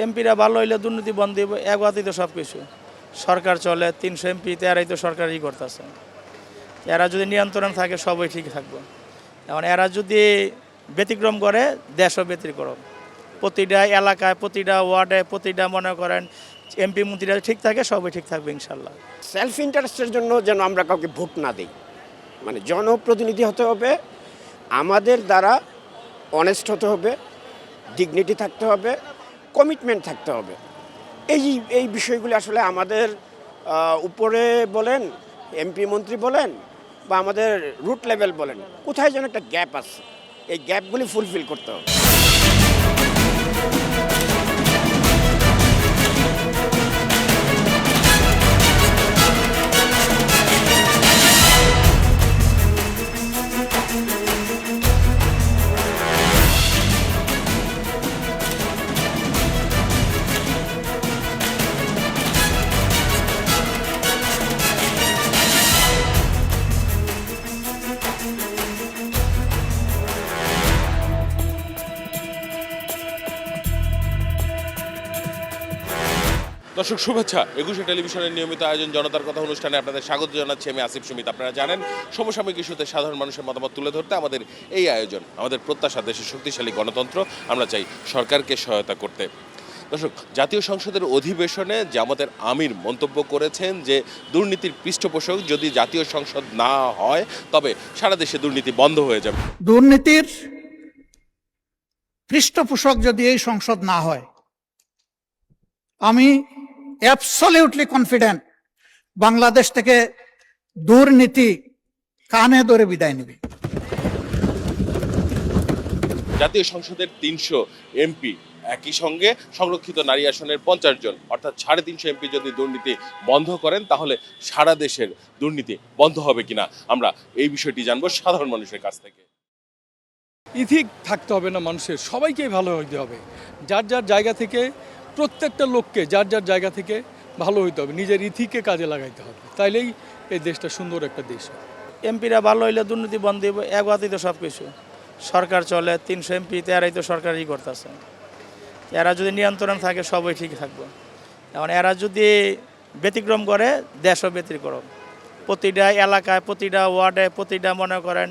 এমপিরা ভালো হইলে দুর্নীতি বন্ধ দিব, একবারই তো সব কিছু সরকার চলে, 300 এমপি এরাই তো সরকারই করতেছে। এরা যদি নিয়ন্ত্রণ থাকে সবই ঠিক থাকবে। এখন এরা যদি ব্যতিক্রম করে, দেশও ব্যতিক্রম। প্রতিটা এলাকায়, প্রতিটা ওয়ার্ডে, প্রতিটা মনে করেন এমপি মন্ত্রীরা ঠিক থাকে, সবই ঠিক থাকবে ইনশাল্লাহ। সেলফ ইন্টারেস্টের জন্য যেন আমরা কাউকে ভোট না দিই, মানে জনপ্রতিনিধি হতে হবে, আমাদের দ্বারা অনেস্ট হতে হবে, ডিগনিটি থাকতে হবে, কমিটমেন্ট থাকতে হবে। এই এই বিষয়গুলি আসলে আমাদের উপরে বলেন, এমপি মন্ত্রী বলেন, বা আমাদের রুট লেভেল বলেন, কোথায় যেন একটা গ্যাপ আছে, এই গ্যাপগুলি ফুলফিল করতে হবে। দর্শক শুভেচ্ছা। 21শে টেলিভিশনের নিয়মিত আয়োজন জনতার কথা অনুষ্ঠানে আপনাদের স্বাগত জানাচ্ছি আমি আসিফ সুমিত। আপনারা জানেন সমসাময়িক ইস্যুতে সাধারণ মানুষের মতামত তুলে ধরতে আমাদের এই আয়োজন। আমাদের প্রত্যাশা দেশের শক্তিশালী গণতন্ত্র, আমরা চাই সরকারকে সহায়তা করতে। দর্শক, জাতীয় সংসদের অধিবেশনে জামাতের আমির মন্তব্য করেছেন যে দুর্নীতির পৃষ্ঠপোষক যদি জাতীয় সংসদ না হয় তবে সারা দেশে দুর্নীতি বন্ধ হয়ে যাবে। দুর্নীতির পৃষ্ঠপোষক যদি এই সংসদ না হয়, আমি অ্যাবসলিউটলি কনফিডেন্ট বাংলাদেশ থেকে দুর্নীতি কানে ধরে বিদায় নেবে। জাতীয় সংসদের 300 এমপি একই সঙ্গে সংরক্ষিত নারী আসনের 50 জন, অর্থাৎ 350 এমপি যদি দুর্নীতি বন্ধ করেন তাহলে সারা দেশের দুর্নীতি বন্ধ হবে কিনা আমরা এই বিষয়টি জানবো সাধারণ মানুষের কাছ থেকে। ইথিক থাকতে হবে না মানুষের, সবাইকেই ভালো হইতে হবে। যার যার জায়গা থেকে, প্রত্যেকটা লোককে যার যার জায়গা থেকে ভালো হইতে হবে, নিজের ইথিককে কাজে লাগাইতে হবে, তাইলেই এই দেশটা সুন্দর একটা দেশ হবে। এমপিরা ভালো হইলে দুর্নীতি বন্ধ দিব, একবারই তো সব কিছু সরকার চলে, 300 এমপি এরাই তো সরকারই করতেছে। এরা যদি নিয়ন্ত্রণ থাকে সবই ঠিক থাকবে। এখন এরা যদি ব্যতিক্রম করে, দেশও ব্যতিক্রম। প্রতিটা এলাকায়, প্রতিটা ওয়ার্ডে, প্রতিটা মনে করেন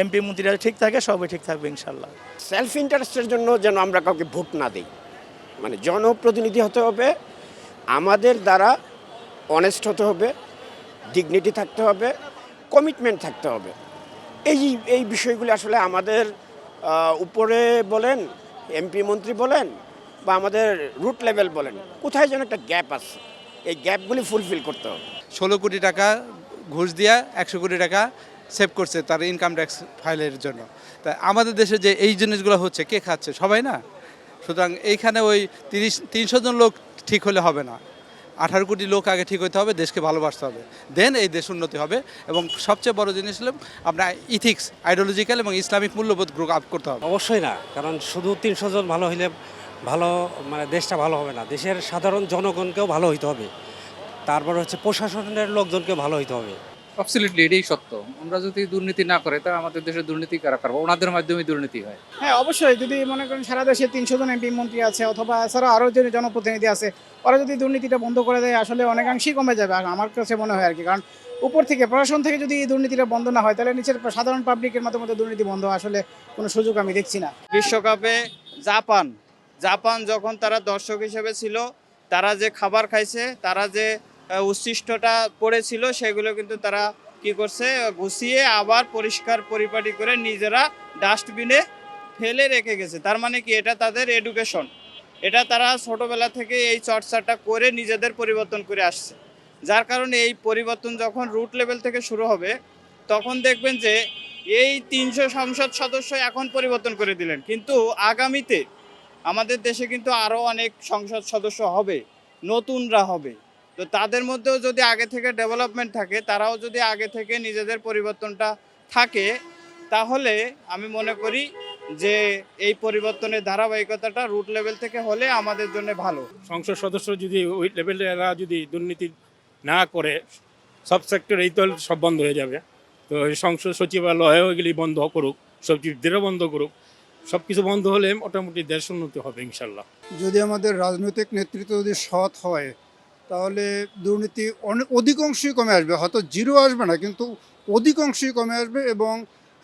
এমপি মন্ত্রীরা ঠিক থাকে, সবই ঠিক থাকবে ইনশাল্লাহ। সেলফ ইন্টারেস্টের জন্য যেন আমরা কাউকে ভোট না দিই, মানে জনপ্রতিনিধি হতে হবে, আমাদের দ্বারা অনেস্ট হতে হবে, ডিগনিটি থাকতে হবে, কমিটমেন্ট থাকতে হবে। এই এই বিষয়গুলি আসলে আমাদের উপরে বলেন, এমপি মন্ত্রী বলেন, বা আমাদের রুট লেভেল বলেন, কোথায় যেন একটা গ্যাপ আছে, এই গ্যাপগুলি ফুলফিল করতে হবে। 16 কোটি টাকা ঘুষ দিয়া 100 কোটি টাকা সেভ করছে তার ইনকাম ট্যাক্স ফাইলের জন্য। তা আমাদের দেশে যে এই জিনিসগুলো হচ্ছে, কে খাচ্ছে? সবাই না। সুতরাং এইখানে ওই 300 জন লোক ঠিক হলে হবে না, 18 কোটি লোক আগে ঠিক হতে হবে, দেশকে ভালোবাসতে হবে, দেন এই দেশ উন্নতি হবে। এবং সবচেয়ে বড় জিনিস হলো আমরা ইথিক্স, আইডিওলজিক্যাল এবং ইসলামিক মূল্যবোধ গ্রো আপ করতে হবে। অবশ্যই না, কারণ শুধু 300 জন ভালো হইলে ভালো, মানে দেশটা ভালো হবে না। দেশের সাধারণ জনগণকেও ভালো হইতে হবে, তারপর হচ্ছে প্রশাসনের লোকজনকেও ভালো হইতে হবে। অ্যাবসলিউটলি, এটাই সত্য। আমরা যদি দুর্নীতি না করে তাহলে আমাদের দেশে দুর্নীতি কারা করবো? ওনাদের মাধ্যমে দুর্নীতি হয়। হ্যাঁ, অবশ্যই। যদি মনে করেন সারা দেশে 300 জন এমপি মন্ত্রী আছে, অথবা এছাড়া আরও যে জনপ্রতিনিধি আছে, ওরা যদি দুর্নীতিটা বন্ধ করে দেয়, আসলে অনেকাংশেই কমে যাবে আমার কাছে মনে হয় আর কি। কারণ উপর থেকে, প্রশাসন থেকে যদি এই দুর্নীতিটা বন্ধ না হয়, তাহলে নিচের সাধারণ পাবলিকের মধ্যে দুর্নীতি বন্ধ আসলে কোনো সুযোগ আমি দেখছি না। বিশ্বকাপে জাপান যখন তারা দর্শক হিসেবে ছিল, তারা যে খাবার খাইছে, তারা যে উচ্ছিষ্টটা পড়েছিল, সেগুলো কিন্তু তারা কি করছে, গুছিয়ে আবার পরিষ্কার পরিপাটি করে নিজেরা ডাস্টবিনে ফেলে রেখে গেছে। তার মানে কি, এটা তাদের এডুকেশন, এটা তারা ছোটোবেলা থেকে এই চর্চাটা করে নিজেদের পরিবর্তন করে আসছে। যার কারণে এই পরিবর্তন যখন রুট লেভেল থেকে শুরু হবে, তখন দেখবেন যে এই 300 সংসদ সদস্য এখন পরিবর্তন করে দিলেন, কিন্তু আগামীতে আমাদের দেশে কিন্তু আরও অনেক সংসদ সদস্য হবে, নতুনরা হবে। তো তাদের মধ্যেও যদি আগে থেকে ডেভেলপমেন্ট থাকে, তারাও যদি আগে থেকে নিজেদের পরিবর্তনটা থাকে, তাহলে আমি মনে করি যে এই পরিবর্তনের ধারাবাহিকতাটা রুট লেভেল থেকে হলে আমাদের জন্য ভালো। সংসদ সদস্য যদি ওই লেভেলে এরা যদি দুর্নীতি না করে, সব সেক্টরেই তো সব বন্ধ হয়ে যাবে। তো সংসদ সচিবালয় এগুলি বন্ধ করুক, সচিবদেরও বন্ধ করুক, সব কিছু বন্ধ হলে মোটামুটি দেশ উন্নতি হবে ইনশাল্লাহ। যদি আমাদের রাজনৈতিক নেতৃত্ব যদি সৎ হয় তাহলে দুর্নীতি অধিকাংশই কমে আসবে, হয়তো জিরো আসবে না কিন্তু অধিকাংশই কমে আসবে। এবং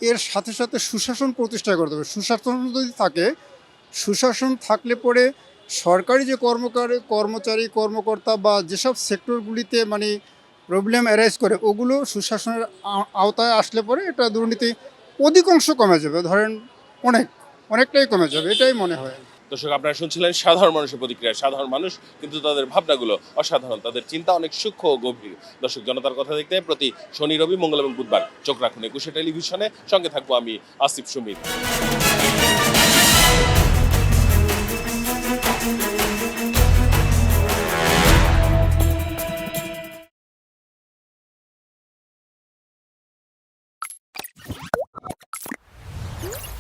এর সাথে সাথে সুশাসন প্রতিষ্ঠা করতে হবে। সুশাসন যদি থাকে, সুশাসন থাকলে পরে সরকারি যে কর্মচারী কর্মকর্তা বা যেসব সেক্টরগুলিতে মানে প্রবলেম অ্যারাইজ করে ওগুলো সুশাসনের আওতায় আসলে পরে এটা দুর্নীতি অধিকাংশ কমে যাবে, ধরেন অনেকটাই কমে যাবে, এটাই মনে হয়। দর্শক, আপনারা শুনছিলেন সাধারণ মানুষের প্রতিক্রিয়া। সাধারণ মানুষ কিন্তু তাদের ভাবনাগুলো অসাধারণ, তাদের চিন্তা অনেক সূক্ষ্ম ও গভীর। দর্শক, জনতার কথা দেখতে প্রতি শনি, রবি, মঙ্গল এবং বুধবার চোখ রাখুন একুশে টেলিভিশনে। সঙ্গে থাকবো আমি আসিফ সুমিত।